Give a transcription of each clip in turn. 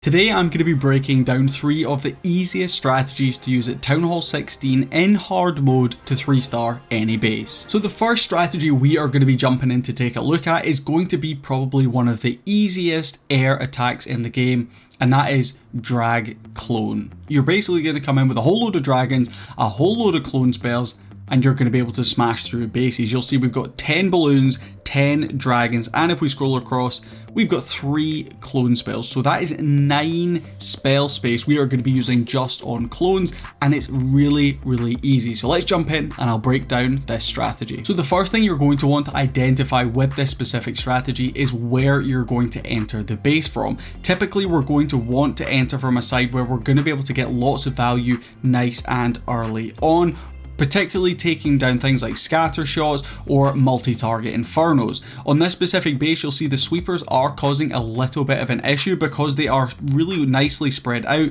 Today I'm going to be breaking down 3 of the easiest strategies to use at Townhall 16 in hard mode to 3-star any base. So the first strategy we are going to be jumping in to take a look at is going to be probably one of the easiest air attacks in the game, and that is drag clone. You're basically going to come in with a whole load of dragons, a whole load of clone spells, and you're going to be able to smash through bases. You'll see we've got 10 balloons, 10 dragons, and if we scroll across, we've got 3 clone spells. So that is 9 spell space we are going to be using just on clones, and it's really easy. So let's jump in and I'll break down this strategy. So the first thing you're going to want to identify with this specific strategy is where you're going to enter the base from. Typically, we're going to want to enter from a side where we're going to be able to get lots of value nice and early on, particularly taking down things like scatter shots or multi-target infernos. On this specific base, you'll see the sweepers are causing a little bit of an issue because they are really nicely spread out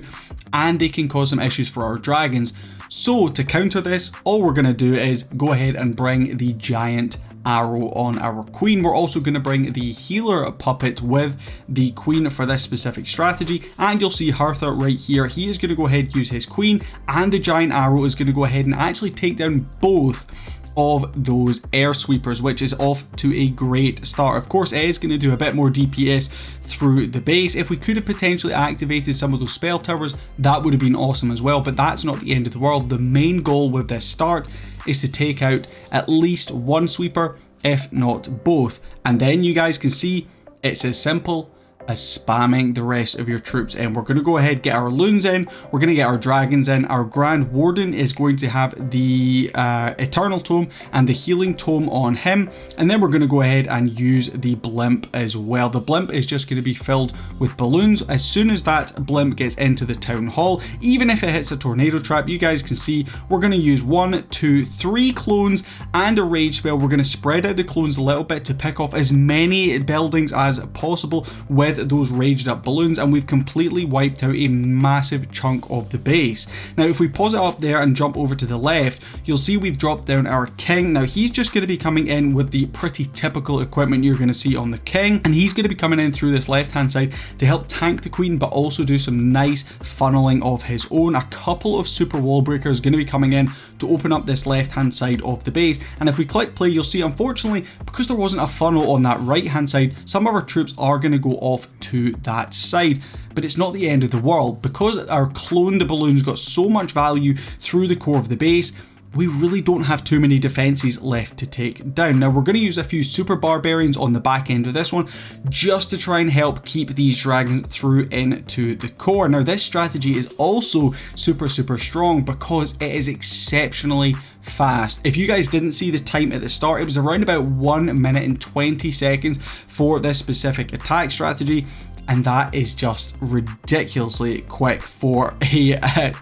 and they can cause some issues for our dragons. So to counter this, all we're going to do is go ahead and bring the giant arrow on our queen. We're also going to bring the healer puppet with the queen for this specific strategy, and you'll see Hertha right here. He is going to go ahead and use his queen, and the giant arrow is going to go ahead and actually take down both of those air sweepers, which is off to a great start. Of course, it is going to do a bit more DPS through the base. If we could have potentially activated some of those spell towers, that would have been awesome as well, but that's not the end of the world. The main goal with this start is to take out at least one sweeper, if not both, and then you guys can see it's as simple as spamming the rest of your troops in. We're going to go ahead, get our loons in, we're going to get our dragons in. Our Grand Warden is going to have the Eternal Tome and the Healing Tome on him, and then we're going to go ahead and use the blimp as well. The blimp is just going to be filled with balloons. As soon as that blimp gets into the Town Hall, even if it hits a tornado trap, you guys can see we're going to use 1, 2, 3 clones and a rage spell. We're going to spread out the clones a little bit to pick off as many buildings as possible with those raged up balloons, and we've completely wiped out a massive chunk of the base. Now if we pause it up there and jump over to the left, you'll see we've dropped down our king. Now he's just going to be coming in with the pretty typical equipment you're going to see on the king, and he's going to be coming in through this left hand side to help tank the queen, but also do some nice funneling of his own. A couple of super wall breakers going to be coming in to open up this left hand side of the base, and if we click play, you'll see unfortunately because there wasn't a funnel on that right hand side, some of our troops are going to go off to that side, but it's not the end of the world. Because our cloned balloons got so much value through the core of the base, we really don't have too many defenses left to take down. Now we're going to use a few super barbarians on the back end of this one just to try and help keep these dragons through into the core. Now this strategy is also super strong because it is exceptionally fast. If you guys didn't see the time at the start, it was around about 1 minute and 20 seconds for this specific attack strategy, and that is just ridiculously quick for a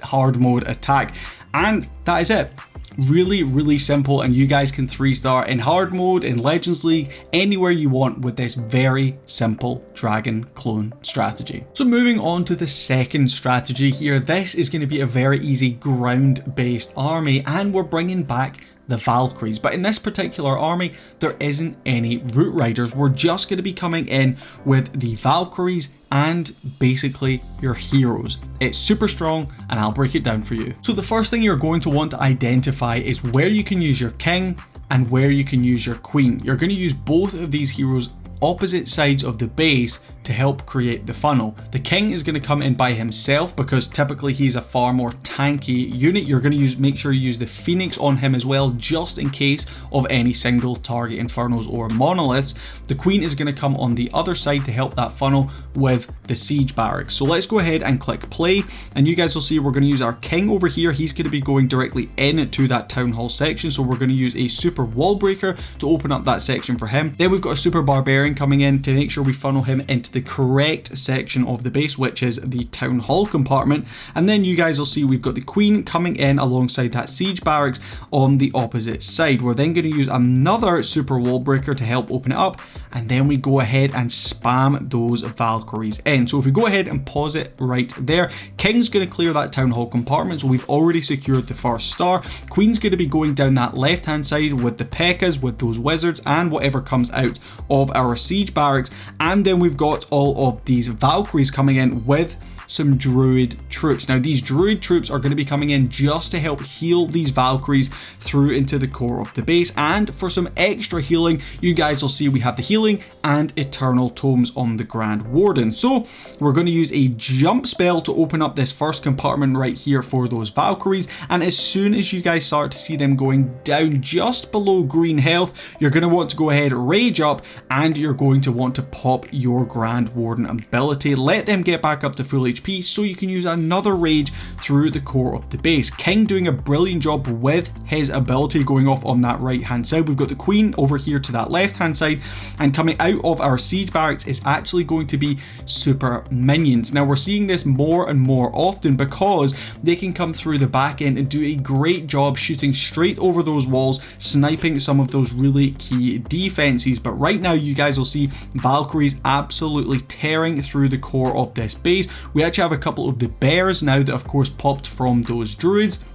hard mode attack. And that is it. Really simple, and you guys can 3-star in hard mode, in Legends League, anywhere you want with this very simple dragon clone strategy. So moving on to the second strategy here, this is going to be a very easy ground based army, and we're bringing back the Valkyries, but in this particular army there isn't any root riders. We're just going to be coming in with the Valkyries and basically your heroes. It's super strong, and I'll break it down for you. So the first thing you're going to want to identify is where you can use your king and where you can use your queen. You're going to use both of these heroes opposite sides of the base to help create the funnel. The king is going to come in by himself because typically he's a far more tanky unit. You're going to make sure you use the Phoenix on him as well, just in case of any single target infernos or monoliths. The queen is going to come on the other side to help that funnel with the siege barracks. So let's go ahead and click play, and you guys will see we're going to use our king over here. He's going to be going directly into that town hall section, so we're going to use a super wall breaker to open up that section for him. Then we've got a super barbarian coming in to make sure we funnel him into the correct section of the base, which is the town hall compartment. And then you guys will see we've got the queen coming in alongside that siege barracks on the opposite side. We're then going to use another super wall breaker to help open it up, and then we go ahead and spam those Valkyries in. So if we go ahead and pause it right there, king's going to clear that town hall compartment, so we've already secured the first star. Queen's going to be going down that left hand side with the P.E.K.K.A.s, with those wizards and whatever comes out of our siege barracks, and then we've got got all of these Valkyries coming in with some druid troops. Now these druid troops are going to be coming in just to help heal these Valkyries through into the core of the base, and for some extra healing you guys will see we have the healing and eternal tomes on the Grand Warden. So we're going to use a jump spell to open up this first compartment right here for those Valkyries, and as soon as you guys start to see them going down just below green health, you're going to want to go ahead, rage up, and you're going to want to pop your Grand Warden ability. Let them get back up to full HP so you can use another rage through the core of the base. King doing a brilliant job with his ability going off on that right hand side. We've got the Queen over here to that left hand side, and coming out of our siege barracks is actually going to be super minions. Now we're seeing this more and more often because they can come through the back end and do a great job shooting straight over those walls, sniping some of those really key defenses. But right now you guys will see Valkyries absolutely tearing through the core of this base. We actually have a couple of the bears now that of course popped from those druids.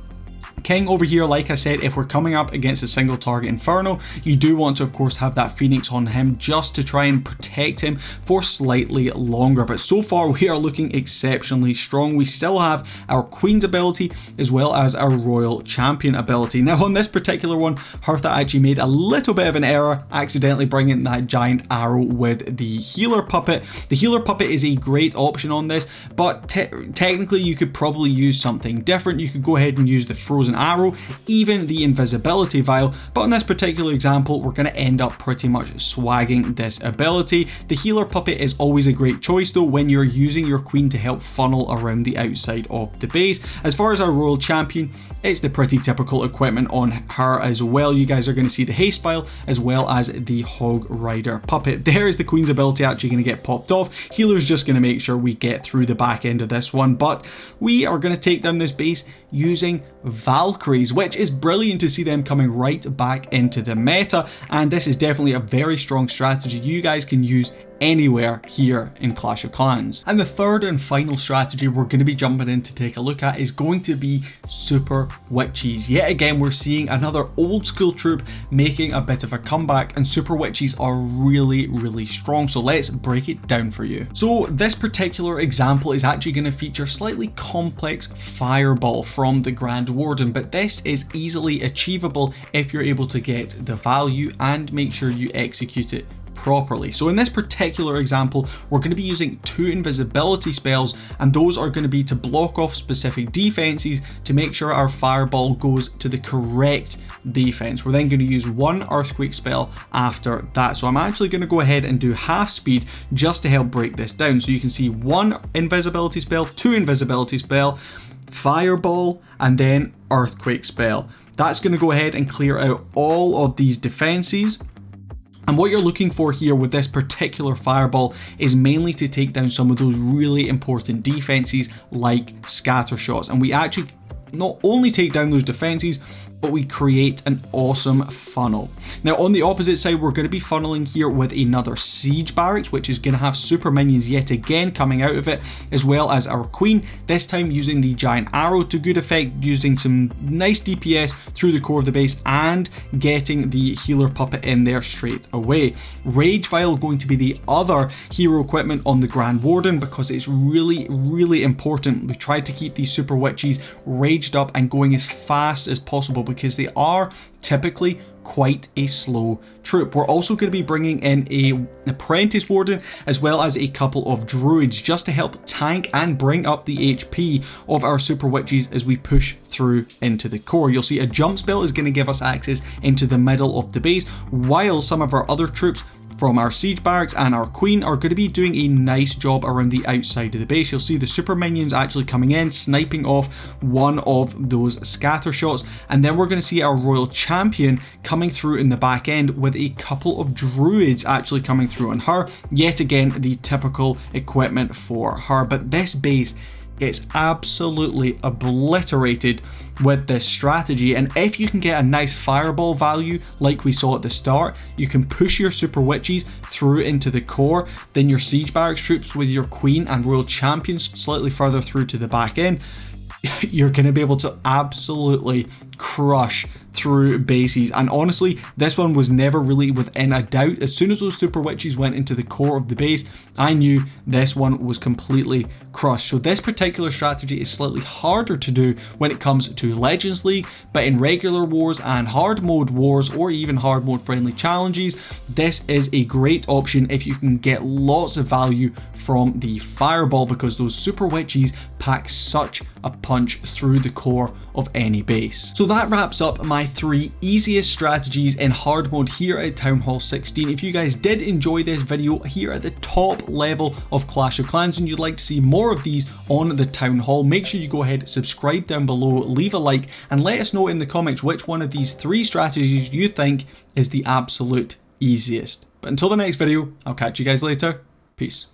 King over here, like I said, if we're coming up against a single target Inferno, you do want to of course have that Phoenix on him just to try and protect him for slightly longer. But so far we are looking exceptionally strong. We still have our Queen's ability as well as our Royal Champion ability. Now on this particular one, Hertha actually made a little bit of an error, accidentally bringing that giant arrow with the healer puppet. The healer puppet is a great option on this, but technically you could probably use something different. You could go ahead and use the frozen arrow, even the invisibility vial, but in this particular example we're going to end up pretty much swagging this ability. The healer puppet is always a great choice though when you're using your Queen to help funnel around the outside of the base. As far as our Royal Champion, it's the pretty typical equipment on her as well. You guys are going to see the haste vial as well as the Hog Rider puppet. There is the Queen's ability actually going to get popped off. Healer's just going to make sure we get through the back end of this one, but we are going to take down this base using Valkyries, which is brilliant to see them coming right back into the meta, and this is definitely a very strong strategy you guys can use anywhere here in Clash of Clans. And the third and final strategy we're going to be jumping in to take a look at is going to be Super Witches. Yet again, we're seeing another old school troop making a bit of a comeback, and Super Witches are really strong. So let's break it down for you. So this particular example is actually going to feature slightly complex fireball from the Grand Warden, but this is easily achievable if you're able to get the value and make sure you execute it properly. So in this particular example, we're going to be using 2 invisibility spells, and those are going to be to block off specific defenses to make sure our fireball goes to the correct defense. We're then going to use 1 earthquake spell after that. So I'm actually going to go ahead and do half speed just to help break this down. So you can see 1 invisibility spell, 2 invisibility spell, fireball, and then earthquake spell. That's going to go ahead and clear out all of these defenses. And what you're looking for here with this particular fireball is mainly to take down some of those really important defenses like scatter shots. And we actually not only take down those defenses, but we create an awesome funnel. Now on the opposite side, we're going to be funneling here with another siege barracks, which is going to have super minions yet again coming out of it, as well as our Queen, this time using the giant arrow to good effect, using some nice DPS through the core of the base and getting the healer puppet in there straight away. Rage vial going to be the other hero equipment on the Grand Warden because it's really important. We tried to keep these Super Witches raged up and going as fast as possible because they are typically quite a slow troop. We're also going to be bringing in an apprentice warden as well as a couple of druids just to help tank and bring up the HP of our Super Witches as we push through into the core. You'll see a jump spell is going to give us access into the middle of the base, while some of our other troops from our siege barracks and our Queen are going to be doing a nice job around the outside of the base. You'll see the super minions actually coming in, sniping off one of those scatter shots, and then we're going to see our Royal Champion coming through in the back end with a couple of druids actually coming through on her. Yet again, the typical equipment for her, but this base gets absolutely obliterated with this strategy. And if you can get a nice fireball value like we saw at the start, you can push your Super Witches through into the core, then your siege barracks troops with your Queen and Royal Champions slightly further through to the back end. You're going to be able to absolutely crush through bases, and honestly this one was never really within a doubt. As soon as those super witches went into the core of the base, I knew this one was completely crushed. So this particular strategy is slightly harder to do when it comes to Legends League, but in regular wars and hard mode wars, or even hard mode friendly challenges, this is a great option if you can get lots of value from the fireball, because those super witches pack such a punch through the core of any base. So that wraps up my 3 easiest strategies in hard mode here at Townhall 16. If you guys did enjoy this video here at the top level of Clash of Clans and you'd like to see more of these on the Townhall, make sure you go ahead, subscribe down below, leave a like, and let us know in the comments which one of these 3 strategies you think is the absolute easiest. But until the next video, I'll catch you guys later. Peace.